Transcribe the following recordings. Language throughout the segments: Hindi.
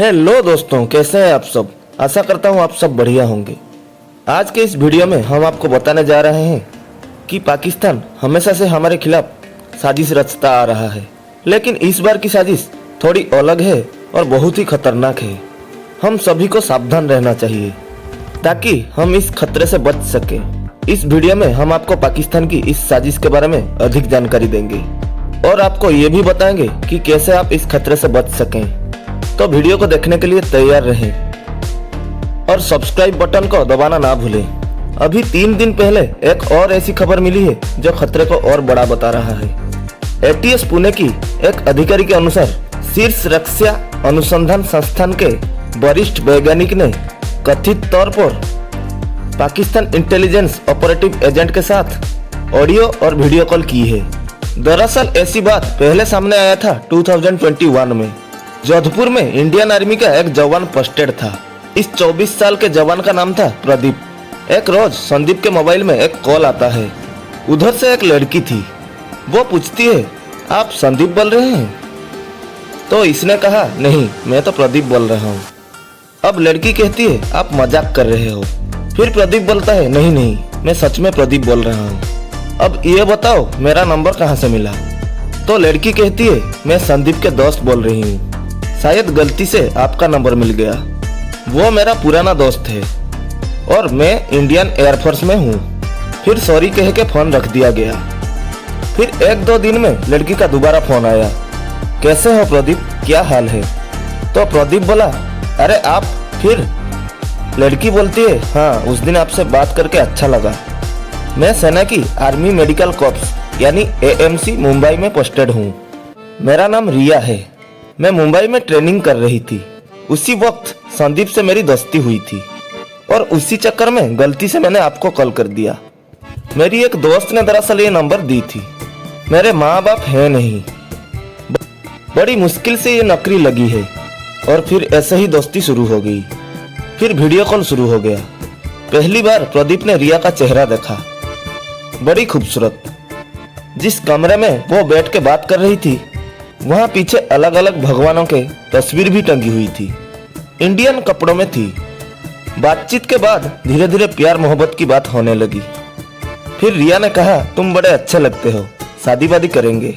हेलो दोस्तों, कैसे हैं आप सब। आशा करता हूं आप सब बढ़िया होंगे। आज के इस वीडियो में हम आपको बताने जा रहे हैं कि पाकिस्तान हमेशा से हमारे खिलाफ साजिश रचता आ रहा है, लेकिन इस बार की साजिश थोड़ी अलग है और बहुत ही खतरनाक है। हम सभी को सावधान रहना चाहिए ताकि हम इस खतरे से बच सके। इस वीडियो में हम आपको पाकिस्तान की इस साजिश के बारे में अधिक जानकारी देंगे और आपको ये भी बताएंगे कि कैसे आप इस खतरे से बच सकें। तो वीडियो को देखने के लिए तैयार रहें और सब्सक्राइब बटन को दबाना ना भूलें। अभी 3 दिन पहले एक और ऐसी खबर मिली है जो खतरे को और बड़ा बता रहा है। एटीएस पुणे की एक अधिकारी के अनुसार शीर्ष रक्षा अनुसंधान संस्थान के वरिष्ठ वैज्ञानिक ने कथित तौर पर पाकिस्तान इंटेलिजेंस ऑपरेटिव एजेंट के साथ ऑडियो और वीडियो कॉल की है। दरअसल ऐसी बात पहले सामने आया था 2021 में। जोधपुर में इंडियन आर्मी का एक जवान पोस्टेड था। इस 24 साल के जवान का नाम था प्रदीप। एक रोज संदीप के मोबाइल में एक कॉल आता है। उधर से एक लड़की थी। वो पूछती है, आप संदीप बोल रहे हैं? तो इसने कहा, नहीं, मैं तो प्रदीप बोल रहा हूँ। अब लड़की कहती है, आप मजाक कर रहे हो। फिर प्रदीप बोलता है, नहीं नहीं, मैं सच में प्रदीप बोल रहा हूँ। अब ये बताओ मेरा नंबर कहाँ से मिला? तो लड़की कहती है, मैं संदीप के दोस्त बोल रही हूँ, शायद गलती से आपका नंबर मिल गया। वो मेरा पुराना दोस्त है और मैं इंडियन एयरफोर्स में हूँ। फिर सॉरी कह के फोन रख दिया गया। फिर 1-2 दिन में लड़की का दोबारा फोन आया, कैसे हो प्रदीप, क्या हाल है? तो प्रदीप बोला, अरे आप फिर? लड़की बोलती है, हाँ, उस दिन आपसे बात करके अच्छा लगा। मैं सेना की आर्मी मेडिकल कॉर्प्स यानी एएमसी मुंबई में पोस्टेड हूँ। मेरा नाम रिया है। मैं मुंबई में ट्रेनिंग कर रही थी। उसी वक्त संदीप से मेरी दोस्ती हुई थी और उसी चक्कर में गलती से मैंने आपको कॉल कर दिया। मेरी एक दोस्त ने दरअसल ये नंबर दी थी। मेरे माँ बाप है नहीं, बड़ी मुश्किल से ये नौकरी लगी है। और फिर ऐसे ही दोस्ती शुरू हो गई। फिर वीडियो कॉल शुरू हो गया। पहली बार प्रदीप ने रिया का चेहरा देखा, बड़ी खूबसूरत। जिस कमरे में वो बैठ के बात कर रही थी, वहाँ पीछे अलग अलग भगवानों के तस्वीर भी टंगी हुई थी। इंडियन कपड़ों में थी। बातचीत के बाद धीरे धीरे प्यार मोहब्बत की बात होने लगी। फिर रिया ने कहा, तुम बड़े अच्छे लगते हो, शादी वादी करेंगे।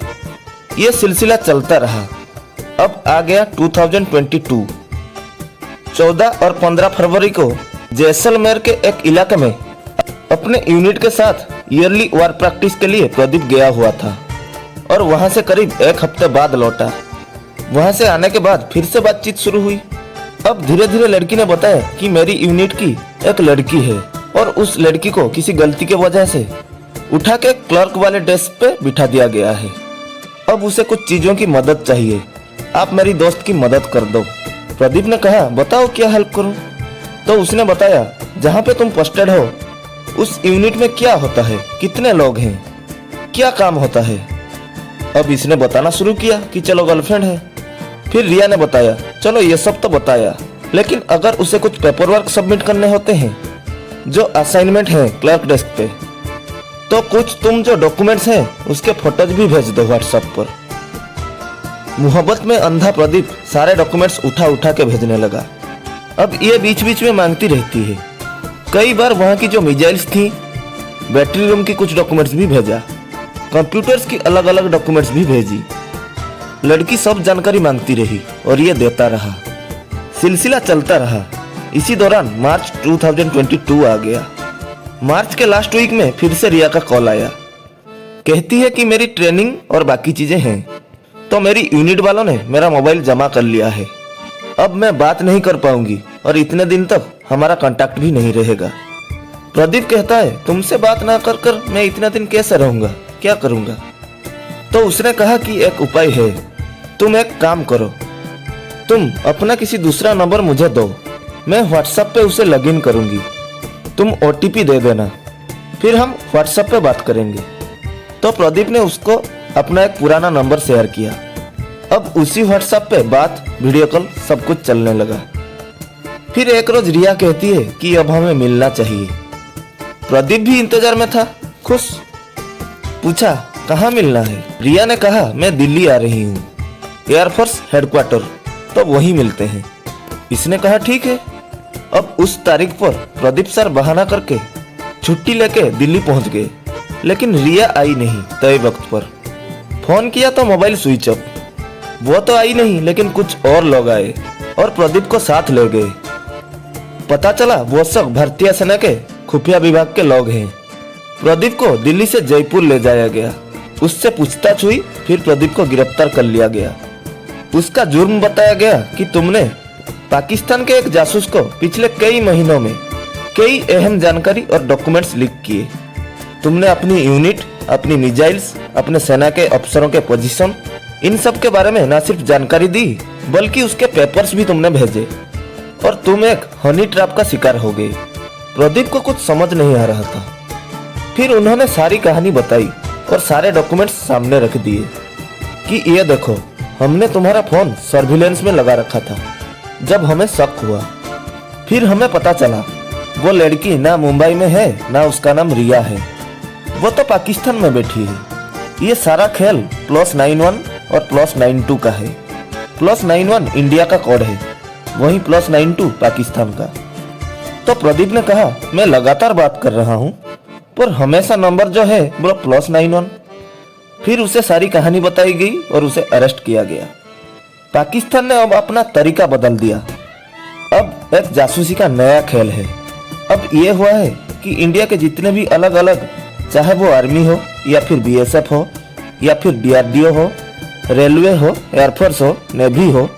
ये सिलसिला चलता रहा। अब आ गया 2022। 14 और 15 फरवरी को जैसलमेर के एक इलाके में अपने यूनिट के साथ ईयरली वार प्रैक्टिस के लिए प्रदीप गया हुआ था और वहां से करीब 1 हफ्ते बाद लौटा। वहां से आने के बाद फिर से बातचीत शुरू हुई। अब धीरे धीरे लड़की ने बताया कि मेरी यूनिट की एक लड़की है और उस लड़की को किसी गलती की वजह से उठा के क्लर्क वाले डेस्क पे बिठा दिया गया है। अब उसे कुछ चीजों की मदद चाहिए, आप मेरी दोस्त की मदद कर दो। प्रदीप ने कहा, बताओ क्या हेल्प करूं? तो उसने बताया, जहां पे तुम पोस्टेड हो उस यूनिट में क्या होता है, कितने लोग हैं, क्या काम होता है। अब इसने बताना शुरू किया कि चलो गर्लफ्रेंड है। फिर रिया ने बताया, चलो ये सब तो बताया, लेकिन अगर उसे कुछ पेपर वर्क सबमिट करने होते हैं जो असाइनमेंट है क्लर्क डेस्क पे, तो कुछ तुम जो डॉक्यूमेंट्स हैं उसके फोटोज भी भेज दो व्हाट्सएप पर। मोहब्बत में अंधा प्रदीप सारे डॉक्यूमेंट्स उठा उठा के भेजने लगा। अब ये बीच बीच में मांगती रहती है। कई बार वहाँ की जो मिसाइल्स थी, बैटरी रूम की कुछ डॉक्यूमेंट्स भी भेजा, कंप्यूटर्स की अलग अलग डॉक्यूमेंट्स भी भेजी। लड़की सब जानकारी मांगती रही और ये देता रहा। सिलसिला चलता रहा। इसी दौरान मार्च 2022 आ गया। मार्च के लास्ट वीक में फिर से रिया का कॉल आया। कहती है कि मेरी ट्रेनिंग और बाकी चीजें हैं, तो मेरी यूनिट वालों ने मेरा मोबाइल जमा कर लिया है। अब मैं बात नहीं कर पाऊंगी और इतने दिन तक हमारा कांटेक्ट भी नहीं रहेगा। प्रदीप कहता है, तुमसे बात ना कर कर मैं इतने दिन कैसे रहूंगा, क्या करूंगा? तो उसने कहा कि एक उपाय है, तुम एक काम करो, तुम अपना किसी दूसरा नंबर मुझे दो, मैं व्हाट्सएप पे उसे लॉगिन करूंगी, तुम OTP दे देना, फिर हम व्हाट्सएप पे बात करेंगे। तो प्रदीप ने उसको अपना एक पुराना नंबर शेयर किया। अब उसी व्हाट्सएप पे बात, वीडियो कॉल सब कुछ चलने लगा। फिर एक रोज रिया कहती है कि अब हमें मिलना चाहिए। प्रदीप भी इंतजार में था, खुश। पूछा, कहाँ मिलना है? रिया ने कहा, मैं दिल्ली आ रही हूँ, एयरफोर्स हेडक्वार्टर, तो वहीं मिलते हैं। इसने कहा ठीक है। अब उस तारीख पर प्रदीप सर बहाना करके छुट्टी लेके दिल्ली पहुंच गए, लेकिन रिया आई नहीं तय वक्त पर। फोन किया तो मोबाइल स्विच ऑफ। वो तो आई नहीं, लेकिन कुछ और लोग आए और प्रदीप को साथ ले गए। पता चला वो सब भारतीय सेना के खुफिया विभाग के लोग हैं। प्रदीप को दिल्ली से जयपुर ले जाया गया। उससे पूछताछ हुई, फिर प्रदीप को गिरफ्तार कर लिया गया। उसका जुर्म बताया गया कि तुमने पाकिस्तान के एक जासूस को पिछले कई महीनों में कई अहम जानकारी और डॉक्यूमेंट्स लीक किए। तुमने अपनी यूनिट, अपनी मिसाइल्स, अपने सेना के अफसरों के पोजीशन, इन सब के बारे में न सिर्फ जानकारी दी, बल्कि उसके पेपर्स भी तुमने भेजे और तुम एक हनी ट्रैप का शिकार हो गए। प्रदीप को कुछ समझ नहीं आ रहा था। फिर उन्होंने सारी कहानी बताई और सारे डॉक्यूमेंट्स सामने रख दिए कि ये देखो, हमने तुम्हारा फोन सर्विलेंस में लगा रखा था जब हमें शक हुआ। फिर हमें पता चला वो लड़की ना मुंबई में है, ना उसका नाम रिया है, वो तो पाकिस्तान में बैठी है। ये सारा खेल +91 और +92 का है। +91 इंडिया का कोड है, वहीं +92 पाकिस्तान का। तो प्रदीप ने कहा, मैं लगातार बात कर रहा हूँ, पर हमेशा नंबर जो है वो +91। फिर उसे सारी कहानी बताई गई और उसे अरेस्ट किया गया। पाकिस्तान ने अब अपना तरीका बदल दिया। अब एक जासूसी का नया खेल है। अब ये हुआ है कि इंडिया के जितने भी अलग अलग, चाहे वो आर्मी हो या फिर BSF हो या फिर DRDO हो, रेलवे हो, एयरफोर्स हो, नेवी हो,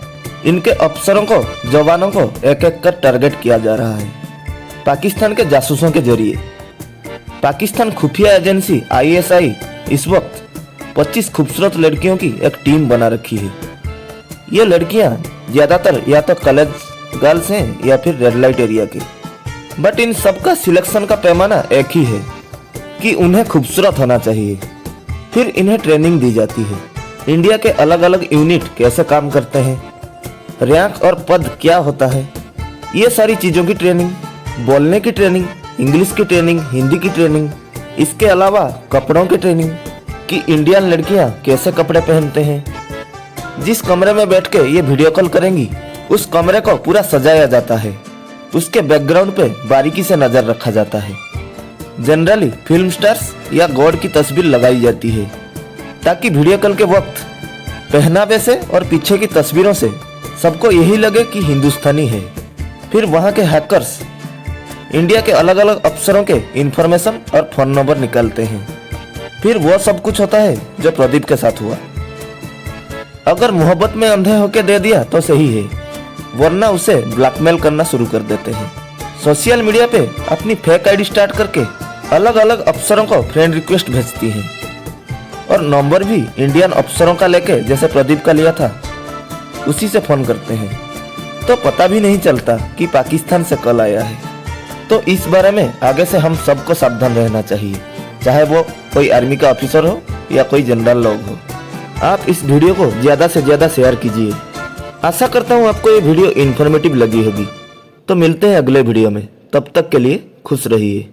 इनके अफसरों को, जवानों को एक एक कर टारगेट किया जा रहा है पाकिस्तान के जासूसों के जरिए। पाकिस्तान खुफिया एजेंसी ISI इस वक्त 25 खूबसूरत लड़कियों की एक टीम बना रखी है। ये लड़कियां ज्यादातर या तो कॉलेज गर्ल्स हैं या फिर रेड लाइट एरिया के, बट इन सबका सिलेक्शन का पैमाना एक ही है कि उन्हें खूबसूरत होना चाहिए। फिर इन्हें ट्रेनिंग दी जाती है। इंडिया के अलग अलग यूनिट कैसे काम करते हैं, रैंक और पद क्या होता है, ये सारी चीज़ों की ट्रेनिंग, बोलने की ट्रेनिंग, इंग्लिश की ट्रेनिंग, हिंदी की ट्रेनिंग, इसके अलावा कपड़ों की ट्रेनिंग कि इंडियन लड़कियां कैसे कपड़े पहनते हैं। जिस कमरे में बैठ के ये वीडियो कॉल करेंगी, उस कमरे को पूरा सजाया जाता है। उसके बैकग्राउंड पे बारीकी से नजर रखा जाता है। जनरली फिल्म स्टार्स या गॉड की तस्वीर लगाई जाती है ताकि वीडियो कॉल के वक्त पहनावे से और पीछे की तस्वीरों से सबको यही लगे कि हिंदुस्तानी है। फिर वहाँ के हैकर्स इंडिया के अलग अलग अफसरों के इंफॉर्मेशन और फोन नंबर निकालते हैं। फिर वो सब कुछ होता है जो प्रदीप के साथ हुआ। अगर मोहब्बत में अंधे होके दे दिया तो सही है, वरना उसे ब्लैकमेल करना शुरू कर देते हैं। सोशल मीडिया पे अपनी फेक आईडी स्टार्ट करके अलग अलग अफसरों को फ्रेंड रिक्वेस्ट भेजती है और नंबर भी इंडियन अफसरों का लेके, जैसे प्रदीप का लिया था, उसी से फोन करते हैं। तो पता भी नहीं चलता कि पाकिस्तान से कॉल आया है। तो इस बारे में आगे से हम सबको सावधान रहना चाहिए, चाहे वो कोई आर्मी का ऑफिसर हो या कोई जनरल लोग हो। आप इस वीडियो को ज़्यादा से ज़्यादा शेयर कीजिए। आशा करता हूँ आपको ये वीडियो इन्फॉर्मेटिव लगी होगी। तो मिलते हैं अगले वीडियो में, तब तक के लिए खुश रहिए।